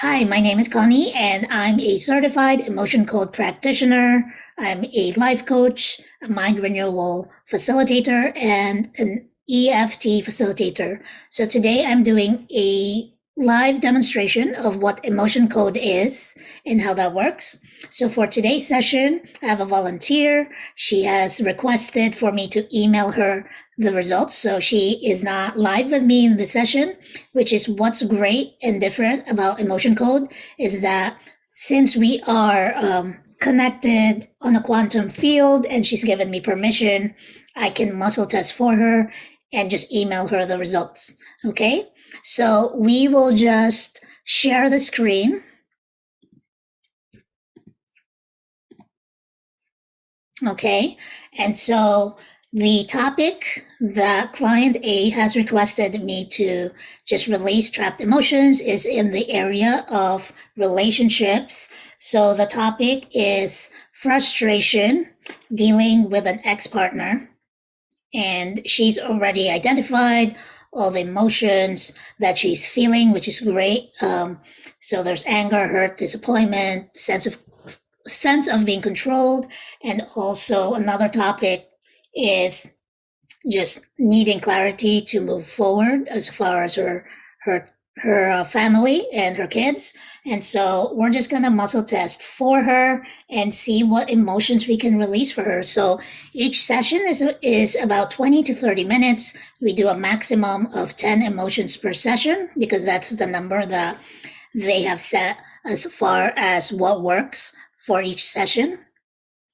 Hi, my name is Connie, and I'm a certified emotion code practitioner. I'm a life coach, a mind renewal facilitator, and an EFT facilitator. So today I'm doing a live demonstration of what emotion code is and how that works. So for today's session, I have a volunteer. She has requested for me to email her the results. So she is not live with me in the session, which is what's great and different about emotion code is that since we are connected on a quantum field and she's given me permission, I can muscle test for her and just email her the results. Okay, so we will just share the screen. Okay, and so the topic that client A has requested me to just release trapped emotions is in the area of relationships. So the topic is frustration dealing with an ex partner. And she's already identified all the emotions that she's feeling, which is great. So there's anger, hurt, disappointment, sense of being controlled, and also another topic is just needing clarity to move forward as far as her family and her kids. And so we're just going to muscle test for her and see what emotions we can release for her. So each session is about 20 to 30 minutes. We do a maximum of 10 emotions per session because that's the number that they have set as far as what works for each session.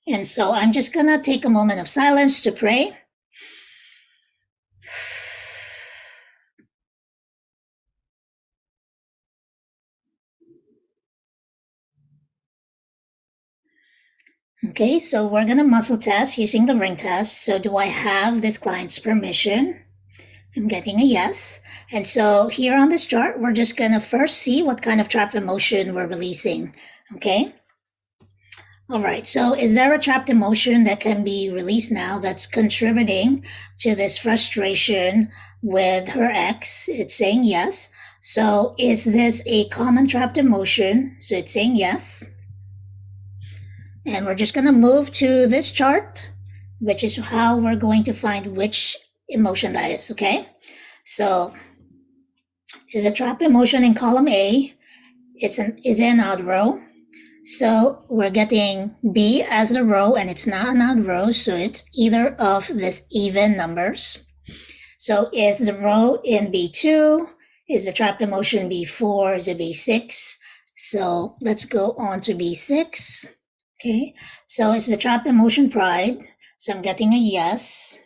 And so I'm just going to take a moment of silence to pray. Okay, so we're going to muscle test using the ring test. So do I have this client's permission? I'm getting a yes. And so here on this chart, we're just going to first see what kind of trapped emotion we're releasing. Okay. All right. So is there a trapped emotion that can be released now that's contributing to this frustration with her ex? It's saying yes. So is this a common trapped emotion? So it's saying yes. And we're just going to move to this chart, which is how we're going to find which emotion that is, okay? So is a trap emotion in column A. Is an odd row. So we're getting B as a row, and it's not an odd row, so it's either of this even numbers. So is the row in B2? Is the trap emotion B4? Is it B6? So let's go on to B6. Okay, so it's the trap emotion pride. So I'm getting a yes.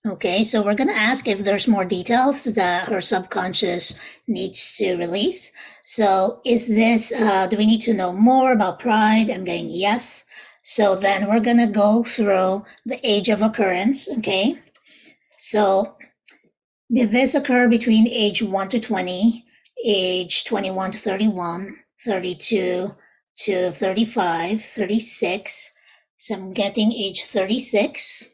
Okay, so we're going to ask if there's more details that her subconscious needs to release. So is this, do we need to know more about pride? I'm getting yes. So then we're going to go through the age of occurrence. Okay, so did this occur between age 1 to 20, age 21 to 31, 32 to 35, 36? So I'm getting age 36.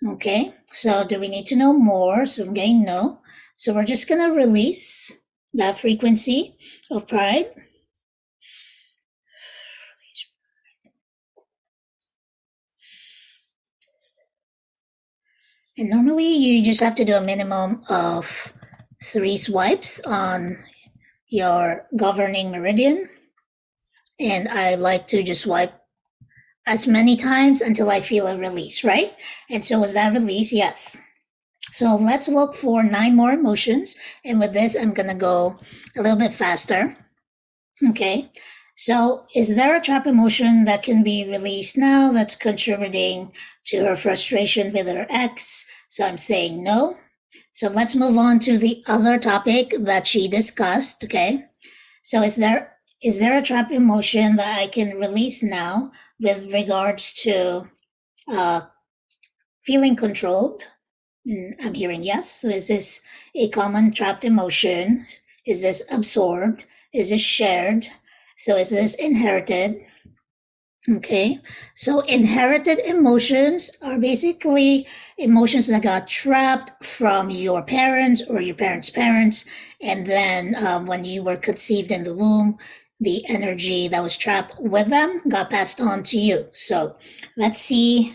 Okay, so do we need to know more? So I'm getting no. So we're just going to release that frequency of pride. And normally you just have to do a minimum of 3 swipes on your governing meridian. And I like to just swipe as many times until I feel a release, right? And so was that release? Yes. So let's look for 9 more emotions. And with this, I'm going to go a little bit faster. Okay. So is there a trap emotion that can be released now that's contributing to her frustration with her ex? So I'm saying no. So let's move on to the other topic that she discussed. Okay. So is there a trap emotion that I can release now with regards to feeling controlled? And I'm hearing yes. So is this a common trapped emotion? Is this absorbed? Is this shared? So is this inherited? Okay, so inherited emotions are basically emotions that got trapped from your parents or your parents' parents, and then when you were conceived in the womb, the energy that was trapped with them got passed on to you. So let's see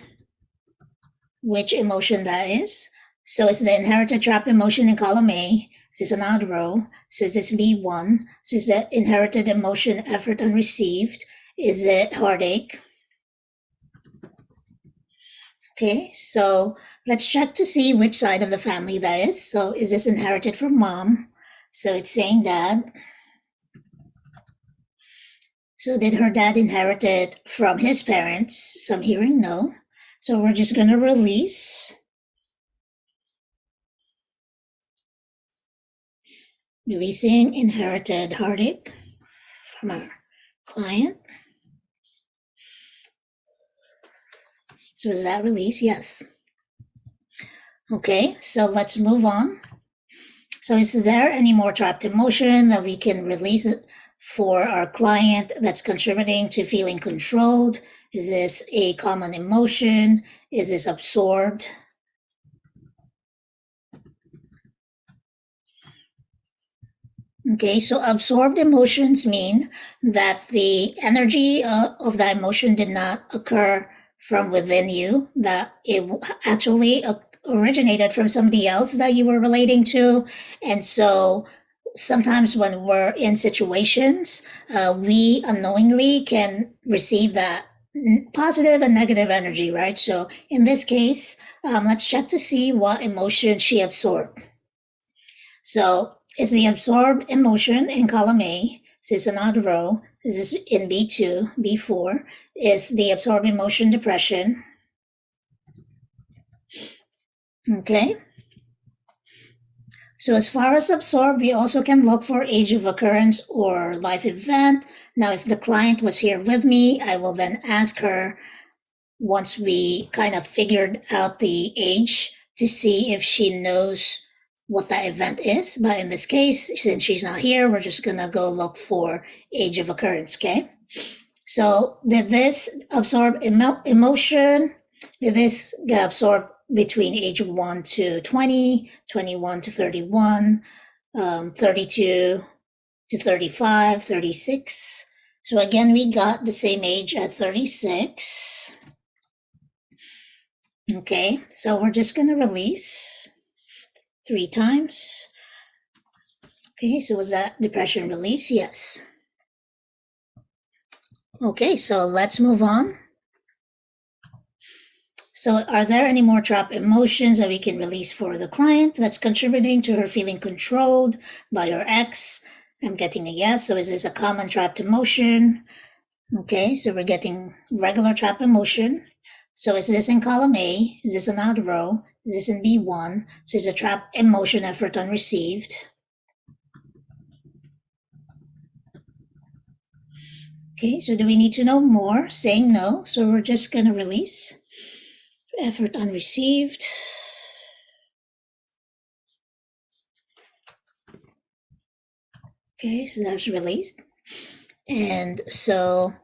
which emotion that is. So it's the inherited trap emotion in column A. This is an odd row. So is this B1? So is the inherited emotion effort unreceived? Is it heartache? Okay, so let's check to see which side of the family that is. So is this inherited from mom? So it's saying dad. So did her dad inherit it from his parents? So I'm hearing no. So we're just going to release. Releasing inherited heartache from our client. So is that release? Yes. Okay, so let's move on. So is there any more trapped emotion that we can release for our client that's contributing to feeling controlled? Is this a common emotion? Is this absorbed? Okay, so absorbed emotions mean that the energy of that emotion did not occur from within you, that it actually originated from somebody else that you were relating to. And so sometimes when we're in situations, we unknowingly can receive that positive and negative energy, right? So in this case, let's check to see what emotion she absorbed. So is the absorbed emotion in column A? Is this an odd row? Is this in B2, B4? Is the absorbed emotion depression? Okay. So as far as absorbed, we also can look for age of occurrence or life event. Now, if the client was here with me, I will then ask her once we kind of figured out the age to see if she knows what that event is. But in this case, since she's not here, we're just gonna go look for age of occurrence, okay? So did this absorb emotion? Did this get absorbed between age 1 to 20, 21 to 31, 32 to 35, 36? So again, we got the same age at 36. Okay, so we're just going to release 3 times. Okay, so was that depression release? Yes. Okay, so let's move on. So are there any more trapped emotions that we can release for the client that's contributing to her feeling controlled by her ex? I'm getting a yes. So is this a common trapped emotion? Okay, so we're getting regular trapped emotion. So is this in column A? Is this an odd row? Is this in B1? So is a trapped emotion effort unreceived? Okay, so do we need to know more? Saying no. So we're just going to release. Effort unreceived. Okay, so that's released. And so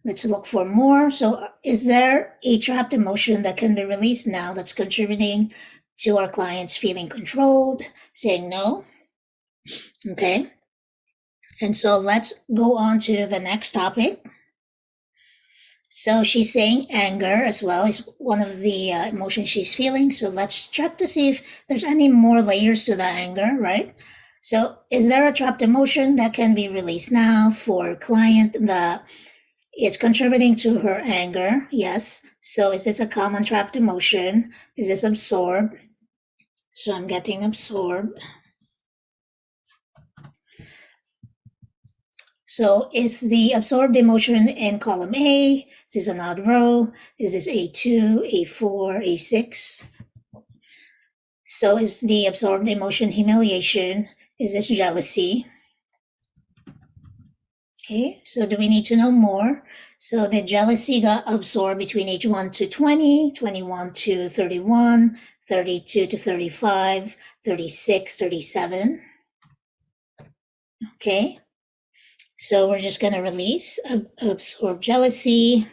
let's look for more. So is there a trapped emotion that can be released now that's contributing to our clients feeling controlled? Saying no. Okay. And so let's go on to the next topic. So she's saying anger as well is one of the emotions she's feeling. So let's check to see if there's any more layers to the anger, right? So is there a trapped emotion that can be released now for a client that is contributing to her anger? Yes. So is this a common trapped emotion? Is this absorbed? So I'm getting absorbed. So is the absorbed emotion in column A? Is this an odd row? Is this A2, A4, A6? So is the absorbed emotion humiliation? Is this jealousy? Okay, so do we need to know more? So the jealousy got absorbed between age 1 to 20, 21 to 31, 32 to 35, 36, 37. Okay, so we're just going to release absorb jealousy.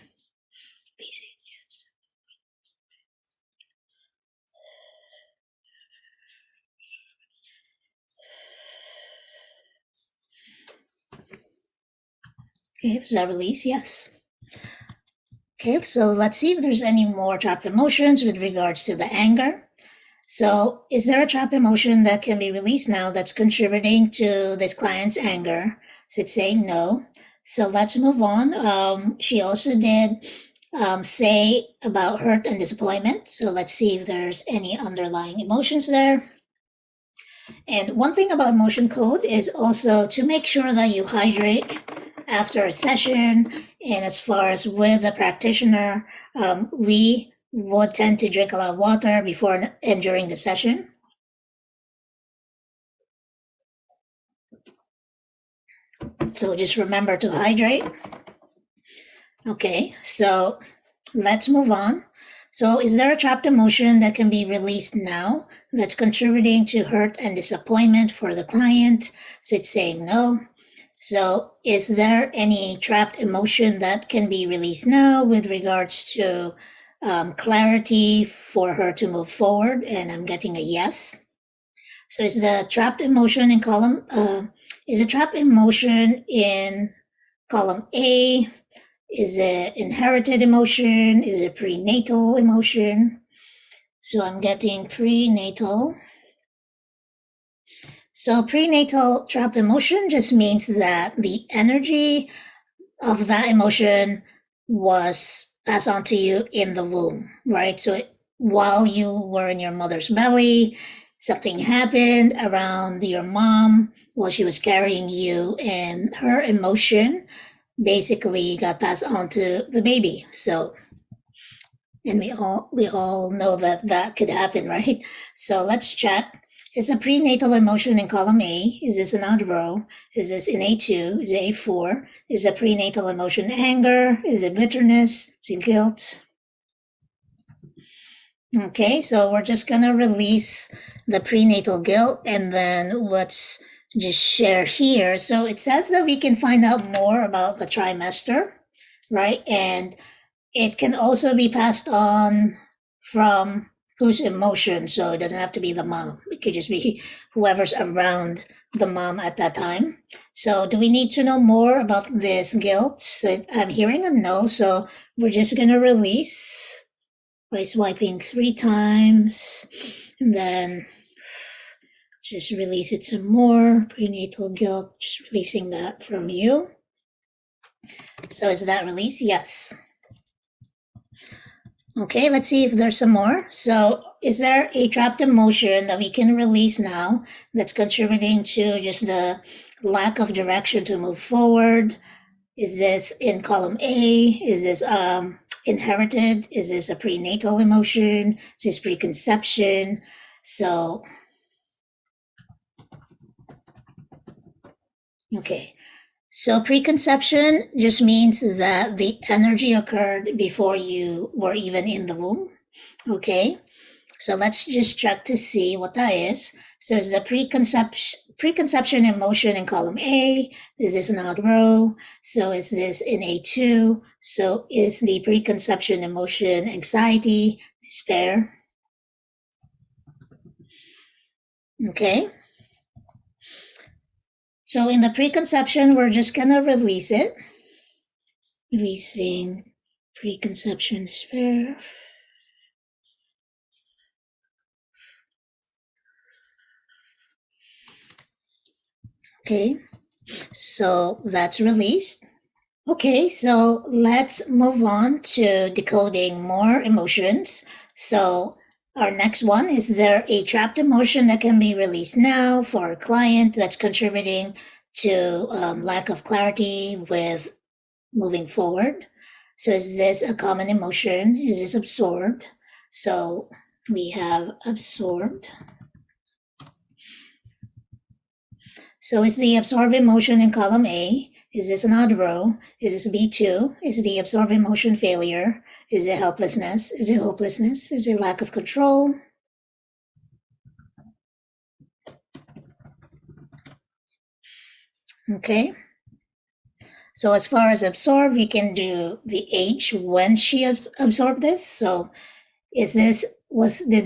Okay, is that release? Yes. Okay, so let's see if there's any more trapped emotions with regards to the anger. So, is there a trapped emotion that can be released now that's contributing to this client's anger? So, it's saying no. So, let's move on. She also did say about hurt and disappointment. So, let's see if there's any underlying emotions there. And one thing about emotion code is also to make sure that you hydrate after a session. And as far as with a practitioner, we would tend to drink a lot of water before and during the session. So just remember to hydrate. Okay, so let's move on. So, is there a trapped emotion that can be released now that's contributing to hurt and disappointment for the client? So, it's saying no. So, is there any trapped emotion that can be released now with regards to clarity for her to move forward? And I'm getting a yes. So, is the trapped emotion in column? Is a trapped emotion in column A? Is it inherited emotion? Is it prenatal emotion? So I'm getting prenatal. So prenatal trap emotion just means that the energy of that emotion was passed on to you in the womb, right? So while you were in your mother's belly, something happened around your mom while she was carrying you, and her emotion basically got passed on to the baby. So, and we all know that that could happen, right? So let's check. Is the prenatal emotion in column A? Is this an odd row? Is this in A2? Is it A4? Is the prenatal emotion anger? Is it bitterness? Is it guilt? Okay, so we're just gonna release the prenatal guilt, and then let's just share here. So it says that we can find out more about the trimester, right? And it can also be passed on from whose emotion. So it doesn't have to be the mom. It could just be whoever's around the mom at that time. So do we need to know more about this guilt? So I'm hearing a no. So we're just going to release by swiping 3 times. And then just release it some more. Prenatal guilt, just releasing that from you. So is that release? Yes. Okay, let's see if there's some more. So, is there a trapped emotion that we can release now that's contributing to just the lack of direction to move forward? Is this in column A? Is this inherited? Is this a prenatal emotion? Is this preconception? So, okay. So, preconception just means that the energy occurred before you were even in the womb. Okay. So let's just check to see what that is. So is the preconception emotion in column A? Is this an odd row? So is this in A2? So is the preconception emotion anxiety, despair? Okay. So in the preconception, we're just gonna release it. Releasing preconception despair. Okay. So that's released. Okay, so let's move on to decoding more emotions. So, our next one, is there a trapped emotion that can be released now for a client that's contributing to lack of clarity with moving forward? So, is this a common emotion? Is this absorbed? So, we have absorbed. So is the absorb emotion in column A? Is this an odd row? Is this B2? Is the absorb emotion failure? Is it helplessness? Is it hopelessness? Is it lack of control? Okay. So as far as absorb, we can do the age when she absorbed this. So did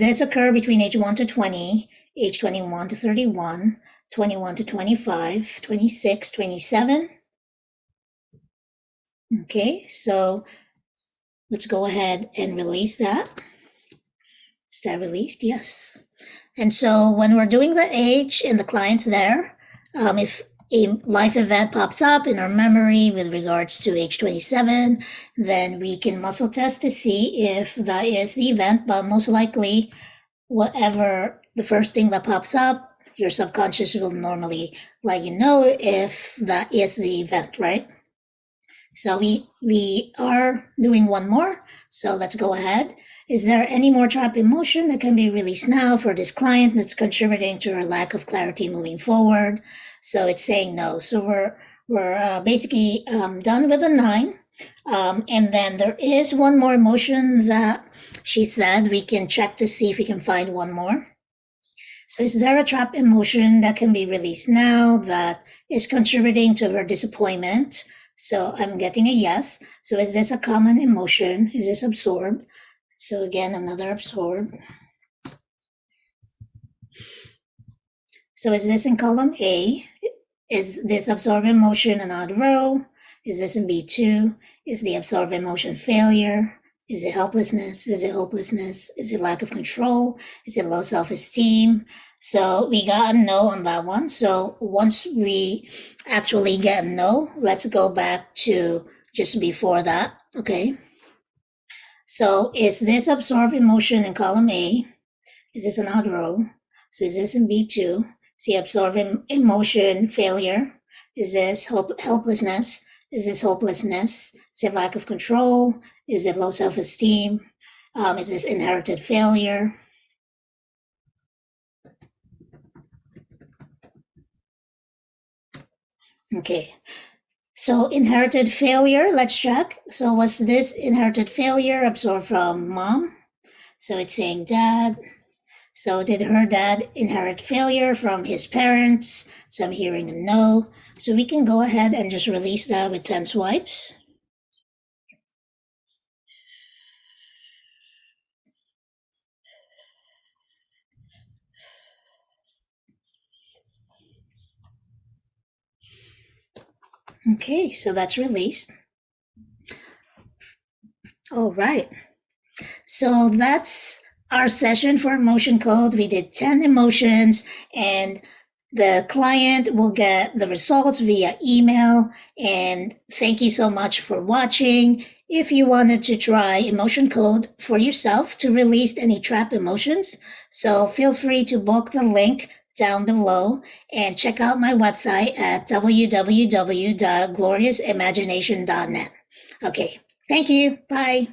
this occur between age 1 to 20, age 21 to 31, 21 to 25, 26, 27? Okay, so let's go ahead and release that. Is that released? Yes. And so when we're doing the age and the client's there, if a life event pops up in our memory with regards to age 27, then we can muscle test to see if that is the event. But most likely, whatever the first thing that pops up, your subconscious will normally let you know if that is the event, right? So we are doing one more. So let's go ahead. Is there any more trap emotion that can be released now for this client that's contributing to her lack of clarity moving forward? So it's saying no. So we're basically done with the 9. And then there is one more emotion that she said we can check to see if we can find one more. So is there a trap emotion that can be released now that is contributing to her disappointment? So I'm getting a yes. So is this a common emotion? Is this absorbed? So again, another absorb. So is this in column A? Is this absorb emotion an odd row? Is this in B2? Is the absorb emotion failure? Is it helplessness? Is it hopelessness? Is it lack of control? Is it low self-esteem? So we got a no on that one. So once we actually get a no, let's go back to just before that. Okay. So is this absorb emotion in column A? Is this an odd row? So is this in B2? Is the absorbing emotion failure? Is this helplessness? Is this hopelessness? Is it lack of control? Is it low self-esteem? Is this inherited failure? Okay, so inherited failure, let's check. So was this inherited failure absorbed from mom? So it's saying dad. So did her dad inherit failure from his parents? So I'm hearing a no. So we can go ahead and just release that with 10 swipes. Okay, so that's released. All right. So that's our session for emotion code. We did 10 emotions, and the client will get the results via email. And thank you so much for watching. If you wanted to try emotion code for yourself to release any trap emotions, so feel free to book the link down below and check out my website at www.gloriousimagination.net. Okay, thank you. Bye.